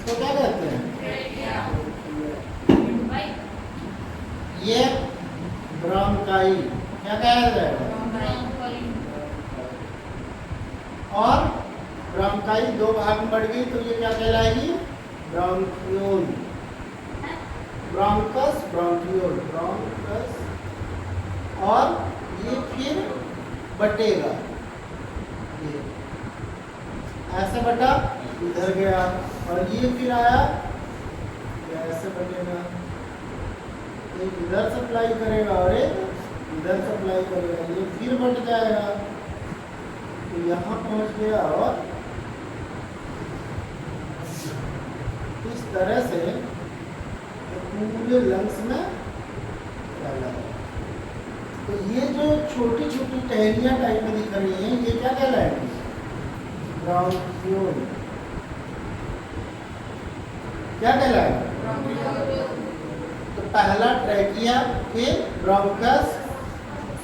तो क्या कहते हैं? ये ब्रोंकाई, क्या कहा जाएगा? और ब्रोंकाई दो भाग में बढ़ गई तो ये क्या कहलाएगी? ब्रोंकियोल। Bronchus, bronchiole, bronchus. और ये फिर बटेगा, ये ऐसे बटा, इधर गया, और ये फिर आया, ये ऐसे बटेगा, एक इधर सप्लाई करेगा और एक इधर सप्लाई करेगा, ये फिर बट जाएगा, तो यहाँ पहुँच गया, और इस तरह से पूरे लंग्स में फैला है। तो ये जो छोटी छोटी टहनियाँ टाइप में दिख रही हैं, ये क्या कहलाएगी? ब्रोंकियोल। क्या कहलाएगा? तो पहला ट्रैकिया, फिर bronchus,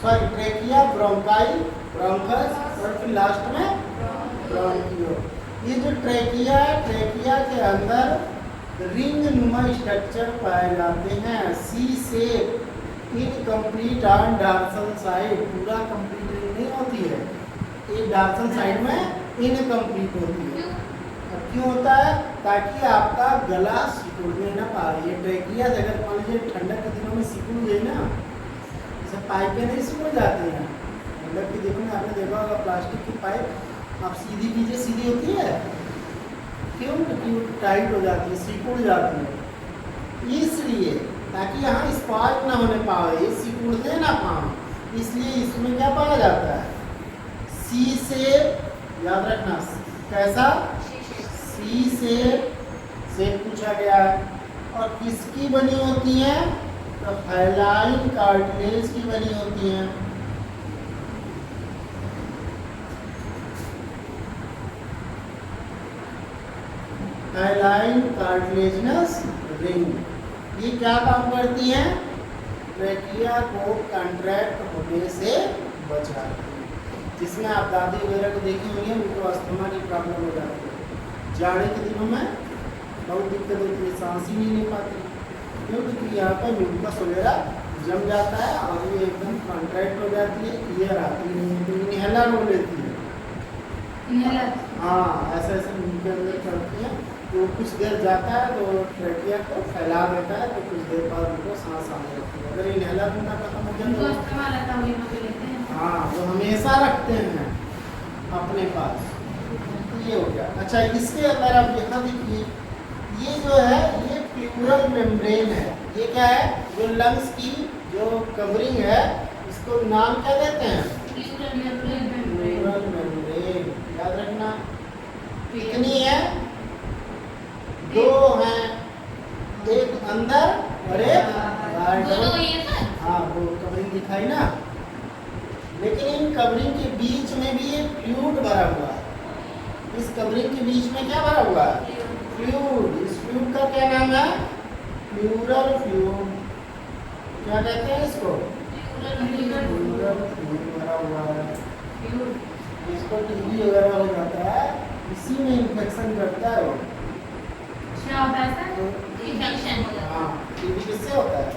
sorry trachea, bronchi, bronchus, और फिर लास्ट में ब्रोंकियोल। ये जो ट्रैकिया है, ट्रैकिया के अंदर रिंग नुमा स्ट्रक्चर पाए जाते हैं, C shape, incomplete on dorsal side, पूरा कंप्लीट रिंग नहीं होती है, एक डॉर्सल साइड में इनकम्प्लीट होती है। अब क्यों होता है? ताकि आपका गला सिकुड़ने ना पाए। ये ट्रैकिया अगर मान लीजिए ठंडक के दिनों में सिकुड़ गई ना, जैसे पाइपें नहीं सिकुड़ जाती हैं, ठंडक के दिनों में आपने देखा होगा प्लास्टिक की पाइप आप सीधी कीजिए, सीधी होती है, क्यों? क्योंकि टाइट हो जाती है, सिकुड़ जाती है, इसलिए ताकि यहाँ स्पार्क ना होने पाए, सिकुड़ने ना पाए, इसलिए इसमें क्या पाया जाता है? सी शेप, याद रखना, कैसा? सी शेप पूछा गया है। और किसकी बनी होती है? तो हाइलाइन कार्टिलेज की बनी होती है। हाइलाइन कार्टिलेजिनस रिंग, ये क्या काम करती हैं? ट्रैकिया को कंट्रैक्ट होने से बचाती है। जिसमें आप दादी वगैरह को देखे होंगे, उनको अस्थमा की प्रॉब्लम हो जाती है, जाड़े के दिनों में बहुत दिक्कत होती है, सांस ही नहीं ले पाती, क्यों? क्योंकि यहाँ पर म्यूकस वगैरह जम जाता है और ये एकदम कंट्रैक्ट हो जाती है, ईयर आती नहीं है, तो इनहेलर रो लेती है, इनहेलर, हाँ, ऐसे ऐसे मुंह के अंदर चढ़ती है, तो कुछ देर जाता है तो ट्रैकिया को फैला देता है, तो कुछ देर बाद उनको सांस आने लगती है। अगर इनहेलर उनका खत्म हो जाए तो हाँ, वो हमेशा रखते हैं अपने पास। ये हो गया। अच्छा, इसके अंदर आप यहाँ देखिए, ये जो है ये प्लूरल मेम्ब्रेन है। ये क्या है? जो लंग्स की जो कवरिंग है, इसको नाम क्या देते हैं? Pleural membrane. याद रखना, कितनी है? दो हैं, एक अंदर और एक बाहर। हाँ, वो कवरिंग दिखाई ना, लेकिन इन कवरिंग के बीच में भी एक फ्लूइड भरा हुआ है। इस कवरिंग के बीच में क्या भरा हुआ है? फ्लूइड। इस फ्लूइड का क्या नाम है? Pleural fluid. क्या कहते हैं इसको? प्लूरल फ्लूइड भरा हुआ है। इसको टीबी वगैरह हो जाता है, इसी में इन्फेक्शन करता है वो। हाँ, टीबी किससे होता है?